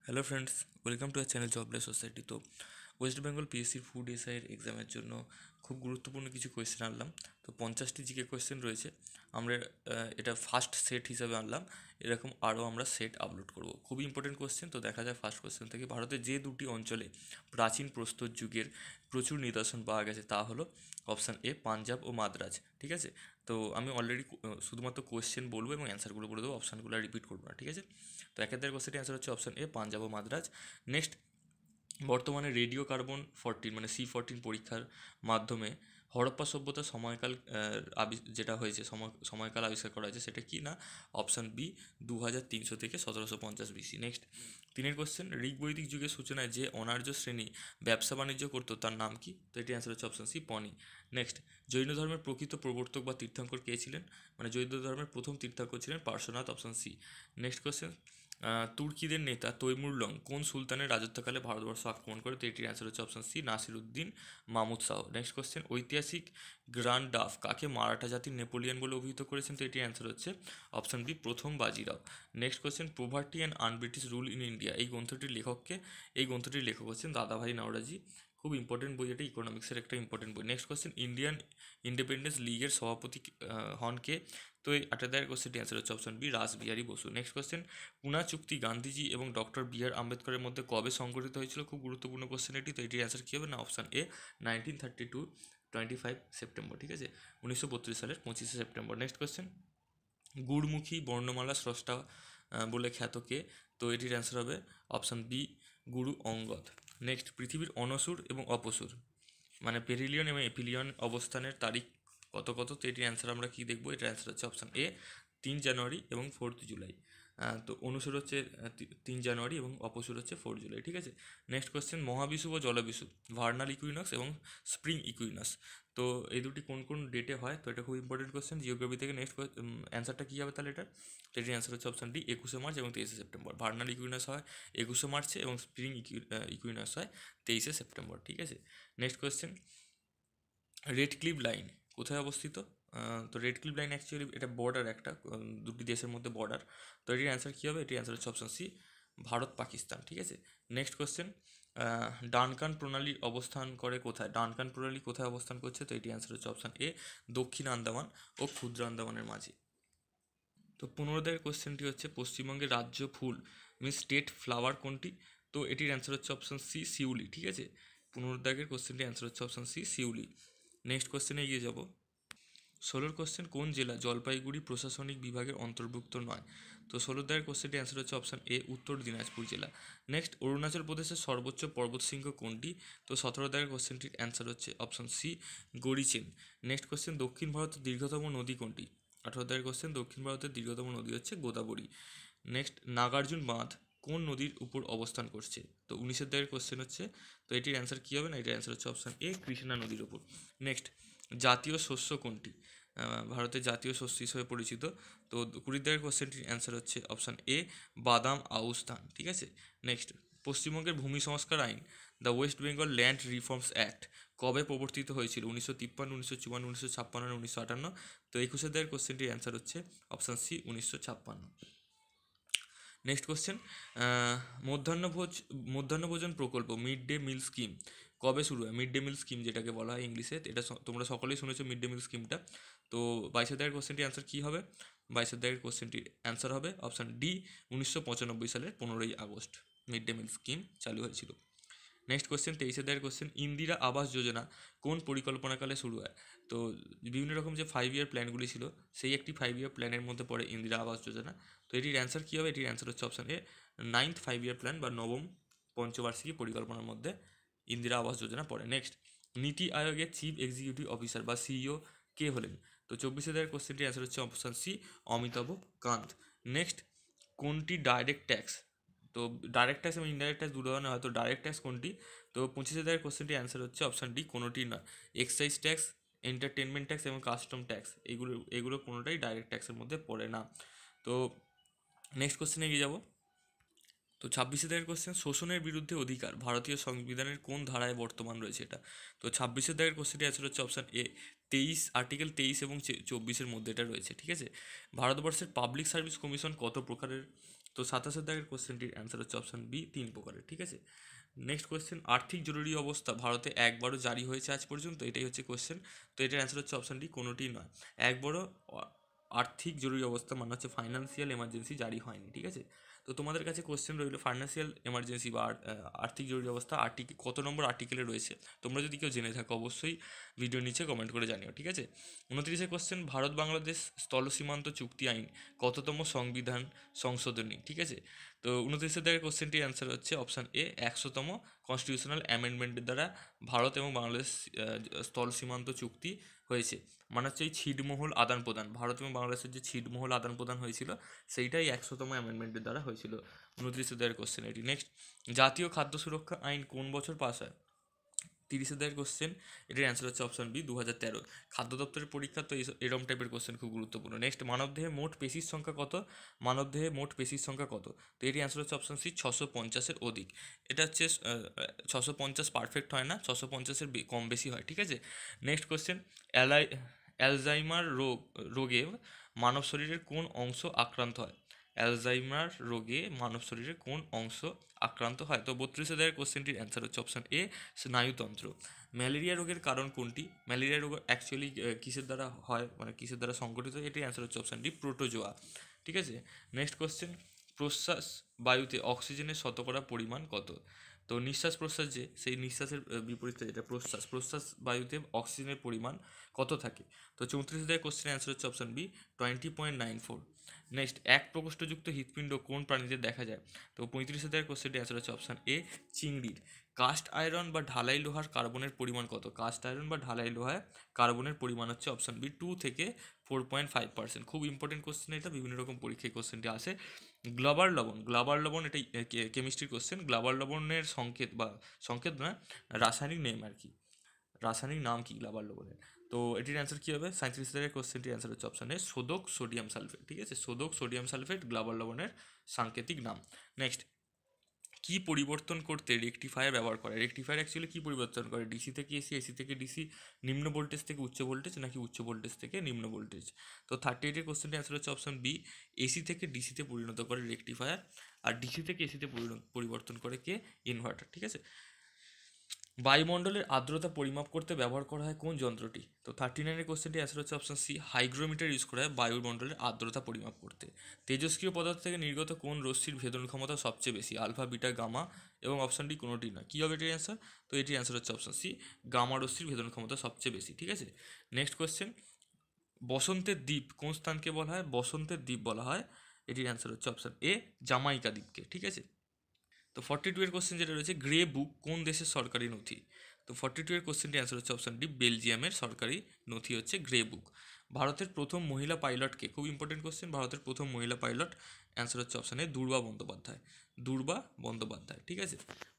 Hello friends, welcome to our channel jobless society. তো ওয়েস্ট বেঙ্গল পিএসসির food এসআইয়ের এক্সামের জন্য খুব গুরুত্বপূর্ণ কিছু কোয়েশ্চেন আনলাম। তো 50টি জিকে কোয়েশ্চেন রয়েছে। আমরা এটা ফার্স্ট সেট হিসাবে আনলাম। এরকম আরও আমরা সেট আপলোড করব। খুবই ইম্পর্টেন্ট কোয়েশ্চেন। তো দেখা যায় ফার্স্ট কোয়েশ্চেন থেকে, ভারতের যে দুটি অঞ্চলে প্রাচীন প্রস্তর যুগের প্রচুর নিদর্শন পাওয়া গেছে তা হলো অপশান এ পাঞ্জাব ও মাদ্রাজ। ঠিক আছে, তো আমি অলরেডি শুধুমাত্র কোয়েশ্চেন বলবো এবং অ্যান্সারগুলো বলে দেবো, অপশানগুলো রিপিট করবো না। ঠিক আছে, তো একের কোশ্চেনটি অ্যান্সার হচ্ছে অপশন এ পাঞ্জাব ও মাদ্রাজ। নেক্সট, বর্তমানে রেডিও কার্বন 14 মানে C14 পরীক্ষার মাধ্যমে হরপ্পা সভ্যতার সময়কাল যেটা হয়েছে সময়কাল আবিষ্কার করা হয়েছে সেটা কি না, অপশান বি 2300 থেকে 1750 BC। নেক্সট, তিনের কোশ্চেন, ঋগ বৈদিক যুগের সূচনায় যে অনার্য শ্রেণী ব্যবসা বাণিজ্য করতো তার নাম কি? তো এটি অ্যান্সার হচ্ছে অপশান সি পনি। নেক্সট, জৈন ধর্মের প্রকৃত প্রবর্তক বা তীর্থঙ্কর কে ছিলেন? মানে জৈন ধর্মের প্রথম তীর্থঙ্কর ছিলেন Parshvanath, option C. Next question, তুর্কিদের নেতা তৈমুরলং কোন সুলতানের রাজত্বকালে ভারতবর্ষ আক্রমণ করে? তো এটির অ্যান্সার হচ্ছে option C Nasiruddin Mahmud Shah. Next question, ঐতিহাসিক গ্র্যান্ড ডাফ কাকে মারাঠা জাতির নেপোলিয়ন বলে অভিহিত করেছেন? তো এটির অ্যান্সার হচ্ছে অপশন বি প্রথম Bajirao. Next question, poverty and un-British rule in India এই গ্রন্থটির লেখককে? এই গ্রন্থটির লেখক হচ্ছেন দাদাভাই নাওরাজি। খুব ইম্পর্টেন্ট বই, এটা ইকোনমিক্সের একটা ইম্পর্টেন্ট বই। নেক্সট কোশ্চেন, ইন্ডিয়ান ইন্ডিপেন্ডেন্স লিগের সভাপতি হন কে? তো এই 8 কোশ্চেনটি অ্যান্সার হচ্ছে option B Rashbehari Bose. Next question, Poona চুক্তি গান্ধীজি এবং ডক্টর বি আর আম্বেদকরের মধ্যে কবে সংগঠিত হয়েছিল? খুব গুরুত্বপূর্ণ কোশ্চেন এটি। তো এটির অ্যান্সার কী হবে না, অপশান এ 1932 25 সেপ্টেম্বর। ঠিক আছে, 1932 সালের 25শে সেপ্টেম্বর। নেক্সট কোশ্চেন, গুড়মুখী বর্ণমালা স্রষ্টা বলে খ্যাত কে? তো এটির অ্যান্সার হবে অপশান বি গুরু অঙ্গদ। নেক্সট, পৃথিবীর অনসুর এবং অপসুর মানে পেরিলিয়ন এবং এপিলিয়ন অবস্থানের তারিখ কত কত? তো এটির অ্যান্সার আমরা কী দেখবো? এটার অ্যান্সার হচ্ছে অপশান এ 3 জানুয়ারি এবং 4 জুলাই। তো অনুসুর হচ্ছে 3 জানুয়ারি এবং অপসুর হচ্ছে 4 জুলাই। ঠিক আছে, নেক্সট কোয়েশ্চেন, মহাবিষুব ও জলবিষুব ভার্নাল ইকুইনক্স এবং স্প্রিং ইকুইনক্স তো এই দুটি কোন কোন ডেটে হয়? তো এটা খুব ইম্পর্টেন্ট কোয়েশ্চেন জিওগ্রাফি থেকে। নেক্সট অ্যান্সারটা কী হবে তাহলে এটা? তো এটির অ্যান্সার হচ্ছে অপশান ডি 21শে মার্চ এবং 23শে সেপ্টেম্বর। ভার্নাল ইকুইনক্স হয় 21শে মার্চে এবং স্প্রিং ইকুইনক্স হয় 23শে সেপ্টেম্বর। ঠিক আছে, next question, red cliff line কোথায় অবস্থিত? তো রেড ক্লিফ লাইন অ্যাকচুয়ালি এটা বর্ডার একটা, দুটি দেশের মধ্যে বর্ডার। তো এটির অ্যান্সার কী হবে? এটির অ্যান্সার হচ্ছে অপশন সি ভারত পাকিস্তান। ঠিক আছে, নেক্সট কোয়েশ্চেন, ডানকান প্রণালী অবস্থান করে কোথায়? ডানকান প্রণালী কোথায় অবস্থান করছে? তো এটি অ্যান্সার হচ্ছে অপশান এ দক্ষিণ আন্দামান ও ক্ষুদ্র আন্দামানের মাঝে। তো 15 কোয়েশ্চেনটি হচ্ছে, পশ্চিমবঙ্গের রাজ্য ফুল মিনস স্টেট ফ্লাওয়ার কোনটি? তো এটির অ্যান্সার হচ্ছে অপশান সি শিউলি। ঠিক আছে, 15 কোয়েশ্চেনটির অ্যান্সার হচ্ছে অপশান সি শিউলি। নেক্সট কোয়েশ্চেনে এগিয়ে যাব। 16 কোন জেলা জলপাইগুড়ি প্রশাসনিক বিভাগের অন্তর্ভুক্ত নয়? তো 16 কোয়েশ্চেনটির অ্যান্সার হচ্ছে অপশান এ উত্তর দিনাজপুর জেলা। নেক্সট, অরুণাচল প্রদেশের সর্বোচ্চ পর্বতশৃঙ্গ কোনটি? তো 17 কোয়েশ্চেনটির অ্যান্সার হচ্ছে অপশান সি গরিচেন। নেক্সট কোয়েশ্চেন, দক্ষিণ ভারতের দীর্ঘতম নদী কোনটি? 18 কোয়েশ্চেন, দক্ষিণ ভারতের দীর্ঘতম নদী হচ্ছে গোদাবরী। নেক্সট, নাগার্জুন বাঁধ কোন নদীর উপর অবস্থান করছে? তো 19 কোয়েশ্চেন হচ্ছে, তো এটির অ্যান্সার কী হবে না, এটির অ্যান্সার হচ্ছে অপশান এ কৃষ্ণা নদীর উপর। নেক্সট, জাতীয় শস্য কোনটি? ভারতের জাতীয় শস্য হিসেবে পরিচিত। তো 20 কোয়েশ্চেনটির অ্যান্সার হচ্ছে অপশান এ বাদাম আউশ ধান। ঠিক আছে, নেক্সট, পশ্চিমবঙ্গের ভূমি সংস্কার আইন the West Bengal land reforms act কবে প্রবর্তিত হয়েছিল? 1953, 1954, 1956 না 1958? তো 21 কোয়েশ্চেনটির অ্যান্সার হচ্ছে অপশান সি 1956। নেক্সট কোশ্চেন, মধ্যাহ্নভোজন প্রকল্প মিড ডে মিল স্কিম কবে শুরু হয়? মিড ডে মিল স্কিম যেটাকে বলা হয় ইংলিশে, এটা তোমরা সকলেই শুনেছো মিড ডে মিল স্কিমটা। তো 22 কোশ্চেনটির অ্যান্সার কী হবে? 22 কোশ্চেনটির অ্যান্সার হবে অপশান ডি 1995 সালের 15ই August mid day meal scheme চালু হয়েছিল। Next question, 23 question, Indira Awas Yojana কোন পরিকল্পনাকালে শুরু হয়? তো বিভিন্ন রকম যে 5 ইয়ার প্ল্যানগুলি ছিল সেই একটি 5 ইয়ার প্ল্যানের মধ্যে পড়ে ইন্দিরা আবাস যোজনা। তো এটির অ্যান্সার কী হবে? এটির অ্যান্সার হচ্ছে option A 9th 5 year plan বা নবম পঞ্চবার্ষিকী পরিকল্পনার মধ্যে ইন্দিরা আবাস যোজনা পড়ে। নেক্সট, নীতি আয়োগের চিফ এক্সিকিউটিভ অফিসার বা সিইও কে হলেন? তো 24 কোশ্চেনটির অ্যান্সার হচ্ছে option C Amitabh Kant. Next, কোনটি ডাইরেক্ট ট্যাক্স? তো ডাইরেক্ট ট্যাক্স এবং ইনডাইরেক্ট ট্যাক্স দু ধরনের হয়, তো ডাইরেক্ট ট্যাক্স কোনটি? তো 25 কোশ্চেনটির অ্যান্সার হচ্ছে অপশান ডি কোনোটি নয়। এক্সাইজ ট্যাক্স, এন্টারটেনমেন্ট ট্যাক্স এবং কাস্টম ট্যাক্স এগুলো কোনোটাই ডাইরেক্ট ট্যাক্সের মধ্যে পড়ে না। তো নেক্সট কোশ্চেনে এগিয়ে যাব। তো 26 কোশ্চেন, শোষণের বিরুদ্ধে অধিকার ভারতীয় সংবিধানের কোন ধারায় বর্তমান রয়েছে এটা? তো 26 কোশ্চেনটি অ্যান্সার হচ্ছে অপশান এ আর্টিকেল 23 এবং 24-এর মধ্যে এটা রয়েছে। ঠিক আছে, ভারতবর্ষের পাবলিক সার্ভিস কমিশন কত প্রকারের? তো 27 দাগের কোশ্চেনটির অ্যান্সার হচ্ছে অপশান বি, 3 প্রকারের। ঠিক আছে, নেক্সট কোয়েশ্চেন, আর্থিক জরুরি অবস্থা ভারতে একবারও জারি হয়েছে আজ পর্যন্ত? এটাই হচ্ছে কোয়েশ্চেন। তো এটার অ্যান্সার হচ্ছে অপশান ডি, কোনোটি নয়। একবারও আর্থিক জরুরি অবস্থা মানে হচ্ছে ফাইন্যান্সিয়াল এমার্জেন্সি জারি হয়নি। ঠিক আছে, তো তোমাদের কাছে কোশ্চেন রইল ফাইন্যান্সিয়াল এমার্জেন্সি বা আর্থিক জরুরি অবস্থা কত নম্বর আর্টিকেলে রয়েছে? তোমরা যদি কেউ জেনে থাকো অবশ্যই ভিডিও নিচে কমেন্ট করে জানিও। ঠিক আছে, 29 কোশ্চেন, ভারত বাংলাদেশ স্থল সীমান্ত চুক্তি আইন কততম সংবিধান সংশোধনী? ঠিক আছে, তো 29 দাগের কোশ্চেনটির অ্যান্সার হচ্ছে অপশান এ, 100তম কনস্টিটিউশনাল অ্যামেন্ডমেন্টের দ্বারা ভারত এবং বাংলাদেশ স্থল সীমান্ত চুক্তি হয়েছে। মানে হচ্ছে এই ছিটমহল আদান প্রদান, ভারত এবং বাংলাদেশের যে ছিটমহল আদান প্রদান হয়েছিল সেইটাই 100তম অ্যামেন্ডমেন্টের দ্বারা হয়েছিল। 29 দাগের কোশ্চেন এটি। নেক্সট, জাতীয় খাদ্য সুরক্ষা আইন কোন বছর পাস হয়? 30 দাগের কোশ্চেন, এটির অ্যান্সার হচ্ছে অপশন বি, 2013। খাদ্য দপ্তরের পরীক্ষা তো এরম টাইপের কোশ্চেন খুব গুরুত্বপূর্ণ। নেক্সট, মানবদেহে মোট পেশির সংখ্যা কত? মানবদেহে মোট পেশির সংখ্যা কত? তো এটির অ্যান্সার হচ্ছে অপশন সি, 650-এর অধিক। এটা হচ্ছে 650 পারফেক্ট হয় না, 650-এর কম বেশি হয়। ঠিক আছে, নেক্সট কোশ্চেন, অ্যালজাইমার রোগে মানব শরীরের কোন অংশ আক্রান্ত হয়? অ্যালজাইমার রোগে মানব শরীরের কোন অংশ আক্রান্ত হয়? তো 32 দাগের কোশ্চেনটির অ্যান্সার হচ্ছে অপশন এ, স্নায়ুতন্ত্র। ম্যালেরিয়া রোগের কারণ কোনটি? ম্যালেরিয়া রোগ অ্যাকচুয়ালি কিসের দ্বারা হয়, মানে কিসের দ্বারা সংঘটিত? এটির অ্যান্সার হচ্ছে অপশন ডি, প্রোটোজোয়া। ঠিক আছে, নেক্সট কোশ্চেন, প্রশ্বাস বায়ুতে অক্সিজেনের শতকরা পরিমাণ কত? তো নিঃশ্বাস প্রশ্বাস যে, সেই নিঃশ্বাসের বিপরীতে যেটা প্রশ্বাস বায়ুতে অক্সিজেনের পরিমাণ কত থাকে? তো 34 দাগের কোশ্চেনের অ্যান্সার হচ্ছে অপশন বি, 20.94। নেক্সট, এক প্রকোষ্ঠযুক্ত হৃৎপিণ্ড কোন প্রাণীতে দেখা যায়? তো 35 দাগের কোশ্চেনটি অ্যান্সার হচ্ছে অপশন এ, চিংড়ির। কাস্ট আয়রন বা ঢালাই লোহার কার্বনের পরিমাণ কত? কাস্ট আয়রন বা ঢালাই লোহায় কার্বনের পরিমাণ হচ্ছে অপশন বি, 2 থেকে 4.5%। খুব ইম্পর্টেন্ট কোশ্চেন এটা, বিভিন্ন রকম পরীক্ষায় কোশ্চেনটি আসে। গ্লাবার লবণ এটাই কেমিস্ট্রির কোশ্চেন। গ্লাবার লবণের সংকেত না, রাসায়নিক নেম আর কি, রাসায়নিক নাম কি গ্লাবার লবণের? তো এটির অ্যান্সার কী হবে? 37 দাগের কোশ্চেনটির অ্যান্সার হচ্ছে অপশন এ, সোদক সোডিয়াম সালফেট। ঠিক আছে, সোদক সোডিয়াম সালফেট গ্লাবার লবণের সাংকেতিক নাম। নেক্সট, কি পরিবর্তন করতে রেকটিফায়ার ব্যবহার করে? রেকটিফায়ার অ্যাকচুয়ালি কি পরিবর্তন করে? ডিসি থেকে এসি, এসি থেকে ডিসি, নিম্ন ভোল্টেজ থেকে উচ্চ ভোল্টেজ, নাকি উচ্চ ভোল্টেজ থেকে নিম্ন ভোল্টেজ? তো 38-এর কোশ্চেনটির অ্যান্সার হচ্ছে অপশন বি, এসি থেকে ডিসিতে পরিণত করে রেকটিফায়ার, আর ডিসি থেকে এসিতে পরিবর্তন করে কে? ইনভার্টার। ঠিক আছে, বায়ুমণ্ডলের আর্দ্রতা পরিমাপ করতে ব্যবহার করা হয় কোন যন্ত্রটি? তো 39-এর কোশ্চেনটি অ্যান্সার হচ্ছে অপশন সি, হাইগ্রোমিটার ইউজ করা হয় বায়ুমণ্ডলের আর্দ্রতা পরিমাপ করতে। তেজস্ক্রিয় পদার্থ থেকে নির্গত কোন রশ্মির ভেদন ক্ষমতা সবচেয়ে বেশি? আলফা, বিটা, গামা, এবং অপশন ডি কোনোটি নয়। কী হবে এটির অ্যান্সার? তো এটির অ্যান্সার হচ্ছে অপশন সি, গামা রশ্মির ভেদন ক্ষমতা সবচেয়ে বেশি। ঠিক আছে, নেক্সট কোশ্চেন, বসন্তের দ্বীপ কোন স্থানকে বলা হয়? বসন্তের দ্বীপ বলা হয়, এটির অ্যান্সার হচ্ছে অপশন এ, জামাইকা দ্বীপকে। ঠিক আছে, তো 42-এর কোশ্চেন যেটা রয়েছে, গ্রে বুক কোন দেশের সরকারি নথি? তো 42-এর কোশ্চেনটি অ্যান্সার হচ্ছে অপশন ডি, বেলজিয়ামের সরকারি নথি হচ্ছে গ্রে বুক। ভারতের প্রথম মহিলা পাইলটকে? খুব ইম্পর্টেন্ট কোশ্চেন, ভারতের প্রথম মহিলা পাইলট, অ্যান্সার হচ্ছে অপশন এ, দূর্বা বন্দ্যোপাধ্যায়। দূর্বা বন্দ্যোপাধ্যায়। ঠিক আছে,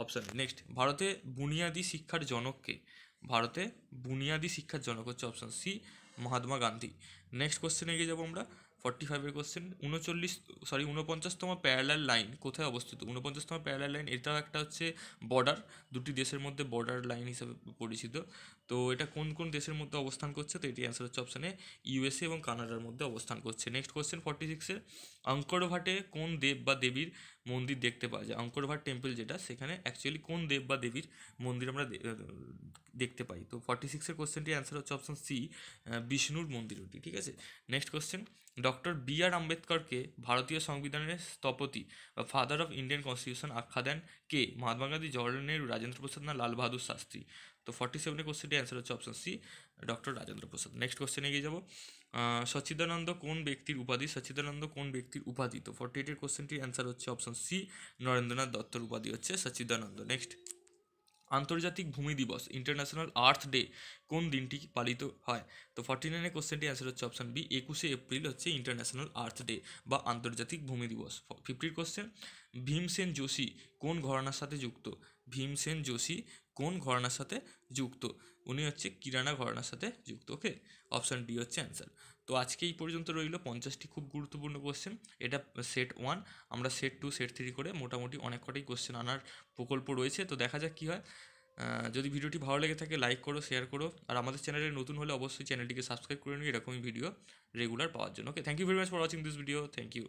অপশন নেক্সট, ভারতে বুনিয়াদী শিক্ষার জনককে? ভারতে বুনিয়াদী শিক্ষার জনক হচ্ছে option C, Mahatma Gandhi. Next কোশ্চেনে এগিয়ে যাবো আমরা। 45-এর কোশ্চেন, 49তম প্যারালাল লাইন কোথায় অবস্থিত? 49তম প্যারালাল লাইন, এটাও একটা হচ্ছে বর্ডার, দুটি দেশের মধ্যে বর্ডার লাইন হিসেবে পরিচিত। তো এটা কোন কোন দেশের মধ্যে অবস্থান করছে? তো এটি অ্যান্সার হচ্ছে অপশানে ইউএসএ এবং কানাডার মধ্যে অবস্থান করছে। নেক্সট কোশ্চেন 46-এর, অঙ্করভাটে কোন দেব বা দেবীর মন্দির দেখতে পাওয়া যায়? অঙ্করভাট টেম্পল যেটা, সেখানে অ্যাকচুয়ালি কোন দেব বা দেবীর মন্দির আমরা দেখতে পাই? তো 46-এর কোশ্চেনটির অ্যান্সার হচ্ছে অপশন সি, বিষ্ণুর মন্দির ওটি। ঠিক আছে, নেক্সট কোশ্চেন, ডক্টর বি আর আম্বেদকরকে ভারতীয় সংবিধানের স্থপতি বা ফাদার অফ ইন্ডিয়ান কনস্টিটিউশন আখ্যা দেন কে? মহাত্মা গান্ধী, জওয়াহরলাল নেহরু, রাজেন্দ্র প্রসাদ, না লাল বাহাদুর শাস্ত্রী? তো 47-এর কোশ্চেনটি অ্যান্সার হচ্ছে option C, doctor Rajendra Prasad. Next কোশ্চেনে এগিয়ে যাব। সচ্চিদানন্দ কোন ব্যক্তির উপাধি? সচ্চিদানন্দ কোন ব্যক্তির উপাধি? তো 48-এর কোশ্চেনটির অ্যান্সার হচ্ছে অপশন সি, নরেন্দ্রনাথ দত্তর উপাধি হচ্ছে সচ্চিদানন্দ। নেক্সট, আন্তর্জাতিক ভূমি দিবস ইন্টারন্যাশনাল আর্থ ডে কোন দিনটি পালিত হয়? তো 49-এর কোশ্চেনটি অ্যান্সার হচ্ছে অপশন বি, 21শে এপ্রিল হচ্ছে ইন্টারন্যাশনাল আর্থ ডে বা আন্তর্জাতিক ভূমি দিবস। 50-র কোশ্চেন, ভীমসেন যোশী কোন ঘরানার সাথে যুক্ত? ভীমসেন যোশী কোন ঘরানার সাথে যুক্ত? উনি হচ্ছে কিরানা ঘরানার সাথে যুক্ত। ওকে, অপশান ডি হচ্ছে অ্যান্সার। তো আজকে এই পর্যন্ত রইল 50টি খুব গুরুত্বপূর্ণ কোশ্চেন। এটা সেট 1, আমরা সেট 2, সেট 3 করে মোটামুটি অনেক কটাই কোশ্চেন আনার প্রকল্প রয়েছে। তো দেখা যাক কী হয়। যদি ভিডিওটি ভালো লেগে থাকে লাইক করো, শেয়ার করো, আর আমাদের চ্যানেলে নতুন হলে অবশ্যই চ্যানেলটিকে সাবস্ক্রাইব করে নিও এরকমই ভিডিও রেগুলার পাওয়ার জন্য। Okay, thank you very much for watching this video. Thank you.